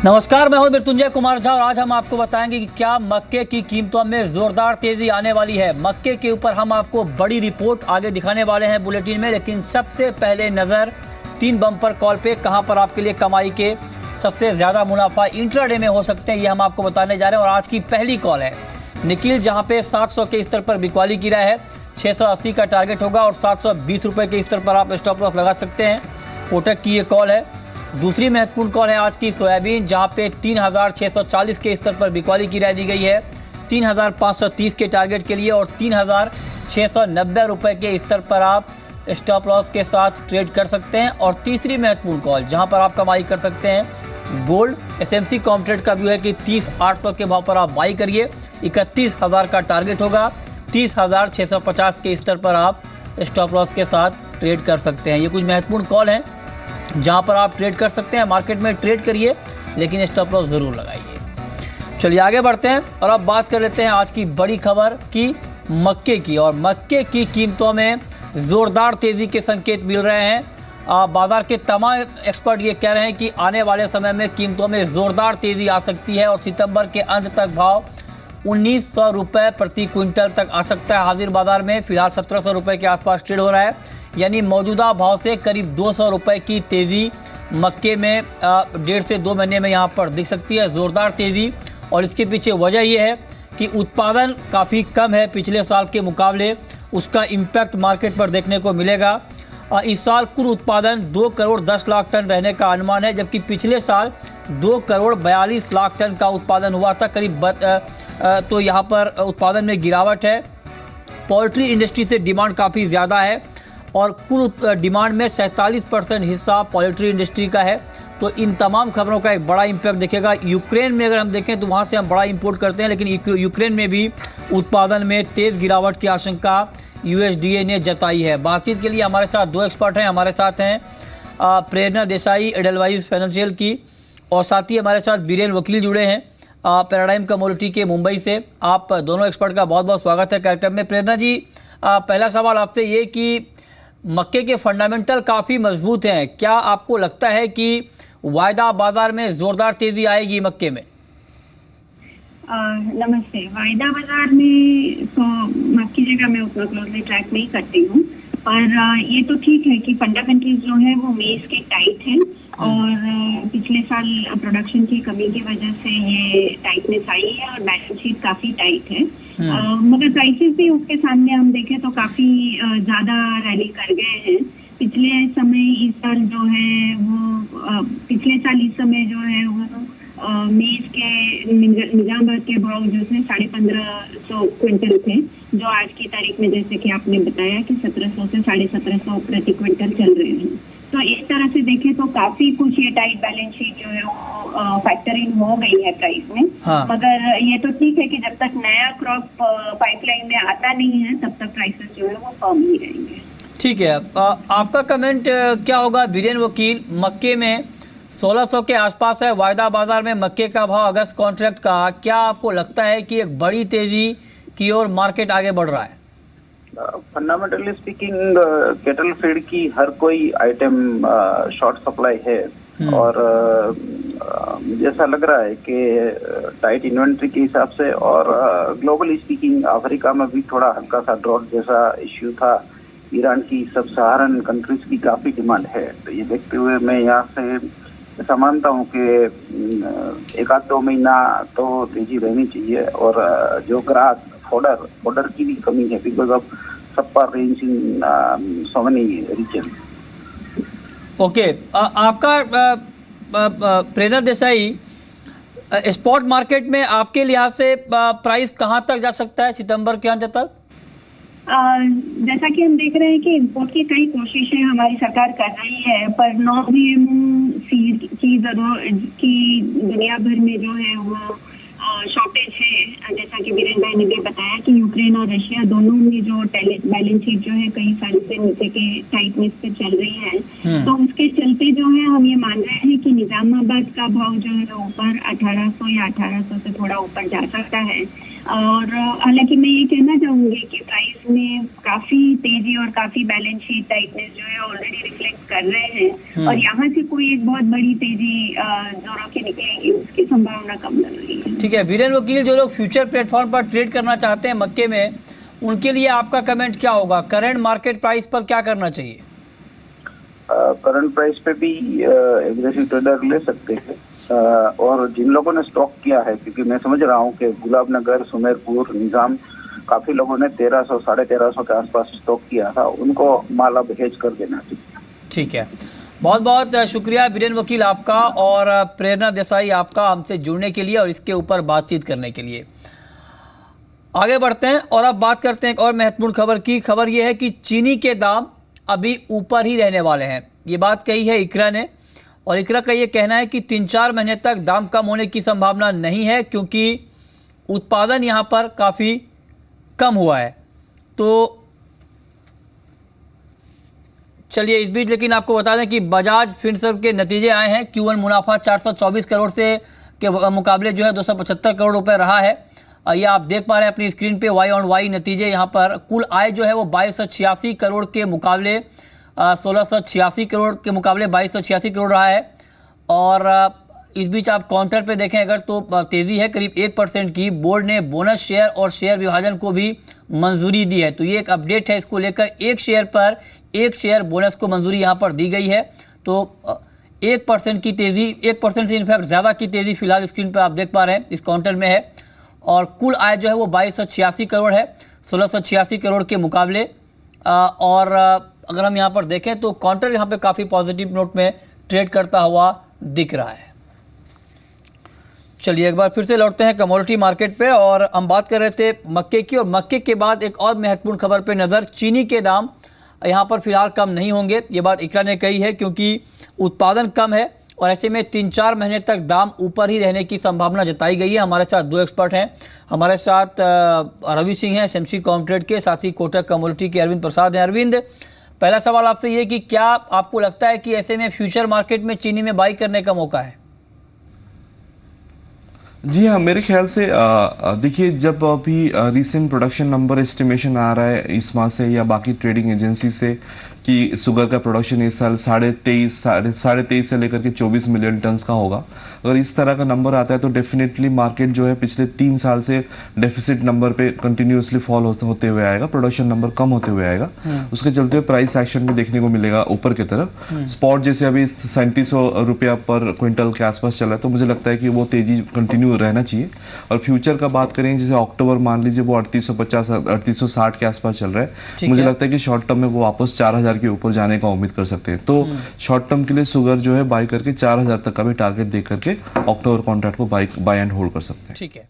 नमस्कार, मैं हूं मृत्युंजय कुमार झा और आज हम आपको बताएंगे कि क्या मक्के की कीमतों में जोरदार तेजी आने वाली है। मक्के के ऊपर हम आपको बड़ी रिपोर्ट आगे दिखाने वाले हैं बुलेटिन में, लेकिन सबसे पहले नजर 3 बम्पर कॉल पे कहां पर आपके लिए कमाई के सबसे ज्यादा मुनाफा इंट्राडे में हो सकते हैं, ये हम आपको बताने जा रहे हैं। और आज की पहली कॉल है निखिल, जहां पे 700 के स्तर पर बिकवाली की रहा है, 680 का टारगेट होगा और 720 रुपये के स्तर पर आप स्टॉप लॉस लगा सकते हैं। कोटक की ये कॉल है। दूसरी महत्वपूर्ण कॉल है आज की सोयाबीन, जहां पे 3640 के स्तर पर बिकवाली की राय दी गई है, 3530 के टारगेट के लिए और 3690 रुपये के स्तर पर आप स्टॉप लॉस के साथ ट्रेड कर सकते हैं। और तीसरी महत्वपूर्ण कॉल जहां पर आप कमाई कर सकते हैं गोल्ड एसएमसी कॉम्ट्रेड का व्यू है कि 30,800 के भाव पर आप बाई करिए, 31,000 का टारगेट होगा, 30,650 के स्तर पर आप स्टॉप लॉस के साथ ट्रेड कर सकते हैं। ये कुछ महत्वपूर्ण कॉल हैं जहां पर आप ट्रेड कर सकते हैं। मार्केट में ट्रेड करिए लेकिन स्टॉप लॉस ज़रूर लगाइए। चलिए आगे बढ़ते हैं और अब बात कर लेते हैं आज की बड़ी खबर की मक्के की। और मक्के की कीमतों में ज़ोरदार तेज़ी के संकेत मिल रहे हैं। बाजार के तमाम एक्सपर्ट ये कह रहे हैं कि आने वाले समय में कीमतों में ज़ोरदार तेज़ी आ सकती है और सितंबर के अंत तक भाव 1900 रुपये प्रति क्विंटल तक आ सकता है। हाजिर बाजार में फिलहाल 1700 रुपये के आसपास ट्रेड हो रहा है, यानी मौजूदा भाव से करीब 200 रुपये की तेज़ी मक्के में 1.5 से 2 महीने में यहाँ पर दिख सकती है, ज़ोरदार तेज़ी। और इसके पीछे वजह यह है कि उत्पादन काफ़ी कम है पिछले साल के मुकाबले, उसका इम्पैक्ट मार्केट पर देखने को मिलेगा। इस साल कुल उत्पादन 2 करोड़ 10 लाख टन रहने का अनुमान है, जबकि पिछले साल 2 करोड़ 42 लाख टन का उत्पादन हुआ था करीब। तो यहाँ पर उत्पादन में गिरावट है। पोल्ट्री इंडस्ट्री से डिमांड काफ़ी ज़्यादा है और कुल डिमांड में 47% हिस्सा पोल्ट्री इंडस्ट्री का है। तो इन तमाम खबरों का एक बड़ा इम्पैक्ट दिखेगा। यूक्रेन में अगर हम देखें तो वहाँ से हम बड़ा इंपोर्ट करते हैं, लेकिन यूक्रेन में भी उत्पादन में तेज़ गिरावट की आशंका USDA ने जताई है। बातचीत के लिए हमारे साथ 2 एक्सपर्ट हैं। हमारे साथ हैं प्रेरणा देसाई एडलवाइज फाइनेंशियल की, और साथ ही हमारे साथ बीरेन वकील जुड़े हैं पैराडाइम कमोडिटी के मुंबई से। आप दोनों एक्सपर्ट का बहुत बहुत स्वागत है कार्यक्रम में। प्रेरणा जी, पहला सवाल आपसे ये कि मक्के के फंडामेंटल काफ़ी मजबूत हैं, क्या आपको लगता है कि वायदा बाजार में ज़ोरदार तेज़ी आएगी मक्के में? नमस्ते। वायदा बाजार में तो माफ कीजिएगा, मैं उतना क्लोजली ट्रैक नहीं करती हूँ, पर ये तो ठीक है कि फंडामेंटल्स जो है वो मेज के टाइट हैं और पिछले साल प्रोडक्शन की कमी की वजह से ये टाइटनेस आई है और बैलेंस शीट काफी टाइट है। मगर प्राइसेस भी उसके सामने हम देखें तो काफी ज्यादा रैली कर गए हैं। पिछले समय इस साल जो है वो पिछले साल इस समय जो है वो मेज के निजामाबाद के भाव जो थे 1550 क्विंटल थे, जो आज की तारीख में जैसे कि आपने बताया कि 1700 से 1750 प्रति क्विंटल चल रहे हैं। तो इस तरह से देखें तो काफी कुछ ये टाइट बैलेंस शीट जो है वो फैक्टर इन हो गई है प्राइस में। हाँ। मगर ये तो ठीक है कि जब तक नया क्रॉप पाइपलाइन में आता नहीं है तब तक प्राइसेस जो है वो कम ही रहेंगे। ठीक है, आपका कमेंट क्या होगा बीरेन वकील? मक्के में 1600 के आसपास है वायदा बाजार में मक्के का भाव अगस्त कॉन्ट्रैक्ट का। क्या आपको लगता है कि एक बड़ी तेजी की ओर मार्केट आगे बढ़ रहा है? फंडामेंटली स्पीकिंग केटल फीड की हर कोई आइटम शॉर्ट सप्लाई है और मुझे ऐसा लग रहा है कि टाइट इन्वेंट्री के हिसाब से और ग्लोबली स्पीकिंग अफ्रीका में भी थोड़ा हल्का सा ड्रॉट जैसा इश्यू था। ईरान की सब सहारन कंट्रीज की काफ़ी डिमांड है। तो ये देखते हुए मैं यहाँ से ऐसा मानता हूँ कि 1-2 महीना तो तेजी रहनी चाहिए। और जो ग्रास फॉडर की भी कमी है because of supper range in so many reason. Okay, आपका प्रेरणा देसाई, स्पॉट मार्केट में आपके लिहाज से प्राइस कहाँ तक जा सकता है सितंबर के अंत तक? जैसा कि हम देख रहे हैं कि इंपोर्ट की कई कोशिशें हमारी सरकार कर रही है, पर नॉन GMO सीड की दुनिया भर में जो है वो शॉर्टेज है। जैसा कि बीरेन भाई ने भी बताया कि यूक्रेन और रशिया दोनों में जो बैलेंस शीट जो है कई साल से नीचे के टाइटनेस पे चल रही है, तो उसके चलते जो है हम ये मान रहे हैं कि निजामाबाद का भाव जो है ऊपर 1800 या 1800 से थोड़ा ऊपर जा सकता है। और हालांकि मैं ये कहना चाहूंगी कि प्राइस में काफी तेजी और काफी बैलेंस शीट टाइटनेस जो है ऑलरेडी रिफ्लेक्ट कर रहे हैं और यहाँ से कोई एक बहुत बड़ी तेजी जोरों की निकलेगी उसकी संभावना कम लग रही है। ठीक है वीरेन वकील, जो लोग फ्यूचर प्लेटफॉर्म पर ट्रेड करना चाहते हैं मक्के में, उनके लिए आपका कमेंट क्या होगा? करंट मार्केट प्राइस पर क्या करना चाहिए? करंट प्राइस पे भी एग्रेसिव ट्रेडर ले सकते हैं और जिन लोगों ने स्टॉक किया है, क्योंकि मैं समझ रहा हूँ कि गुलाबनगर, सुमेरपुर, निजाम काफी लोगों ने 1300 साढ़े 1300 के आसपास स्टॉक किया था, उनको माल अब हेज कर देना चाहिए। ठीक है, बहुत बहुत शुक्रिया वीरेन वकील आपका और प्रेरणा देसाई आपका हमसे जुड़ने के लिए और इसके ऊपर बातचीत करने के लिए। आगे बढ़ते हैं और अब बात करते हैं एक और महत्वपूर्ण खबर की। खबर यह है कि चीनी के दाम अभी ऊपर ही रहने वाले हैं। ये बात कही है इकरा ने और इकरा का ये कहना है कि 3-4 महीने तक दाम कम होने की संभावना नहीं है क्योंकि उत्पादन यहाँ पर काफ़ी कम हुआ है। तो चलिए इस बीच लेकिन आपको बता दें कि बजाज फिनसर्व के नतीजे आए हैं। Q1 मुनाफा 424 करोड़ से के मुकाबले जो है 275 करोड़ रुपए रहा है। ये आप देख पा रहे हैं अपनी स्क्रीन पे वाई ऑन वाई नतीजे। यहाँ पर कुल आय जो है वो 2286 करोड़ के मुकाबले 1686 करोड़ के मुकाबले 2286 करोड़ रहा है। और इस बीच आप काउंटर पे देखें अगर तो तेज़ी है करीब 1% की। बोर्ड ने बोनस शेयर और शेयर विभाजन को भी मंजूरी दी है, तो ये एक अपडेट है। इसको लेकर एक शेयर पर एक शेयर बोनस को मंजूरी यहाँ पर दी गई है। तो 1% की तेज़ी, 1% से इनफैक्ट ज़्यादा की तेज़ी फिलहाल स्क्रीन पर आप देख पा रहे हैं इस काउंटर में है। और कुल आय जो है वो 2286 करोड़ है 1686 करोड़ के मुकाबले। और अगर हम यहाँ पर देखें तो काउंटर यहाँ पे काफ़ी पॉजिटिव नोट में ट्रेड करता हुआ दिख रहा है। चलिए एक बार फिर से लौटते हैं कमोडिटी मार्केट पे और हम बात कर रहे थे मक्के की, और मक्के के बाद एक और महत्वपूर्ण खबर पे नज़र। चीनी के दाम यहाँ पर फिलहाल कम नहीं होंगे, ये बात इकरा ने कही है क्योंकि उत्पादन कम है और ऐसे में 3-4 महीने तक दाम ऊपर ही रहने की संभावना जताई गई है। हमारे साथ 2 एक्सपर्ट हैं, हमारे साथ रवि सिंह हैं SMC कॉमट्रेड के, साथ ही कोटक कमोडिटी के अरविंद प्रसाद हैं। अरविंद, पहला सवाल आपसे ये कि क्या आपको लगता है कि ऐसे में फ्यूचर मार्केट में चीनी में बाई करने का मौका है? जी हाँ, मेरे ख्याल से देखिए जब अभी रिसेंट प्रोडक्शन नंबर एस्टिमेशन आ रहा है इस माह से या बाकी ट्रेडिंग एजेंसी से कि शुगर का प्रोडक्शन इस साल 23.5 से लेकर के 24 मिलियन टन्स का होगा। अगर इस तरह का नंबर आता है तो डेफिनेटली मार्केट जो है पिछले 3 साल से डेफिसिट नंबर पे कंटिन्यूसली फॉल होते हुए आएगा, प्रोडक्शन नंबर कम होते हुए आएगा। उसके चलते हुए प्राइस एक्शन भी देखने को मिलेगा ऊपर की तरफ। स्पॉट जैसे अभी 3700 रुपया पर क्विंटल के आसपास चला है, तो मुझे लगता है कि वो तेजी कंटिन्यू रहना चाहिए। और फ्यूचर का बात करें जैसे अक्टूबर मान लीजिए वो 3850-3860 के आसपास चल रहा है, मुझे लगता है कि शॉर्ट टर्म में वो वापस 4000 के ऊपर जाने का उम्मीद कर सकते हैं। तो शॉर्ट टर्म के लिए शुगर जो है बाई करके 4000 तक का भी टारगेट दे करके अक्टूबर कॉन्ट्रैक्ट को बाय एंड होल्ड कर सकते हैं। ठीक है।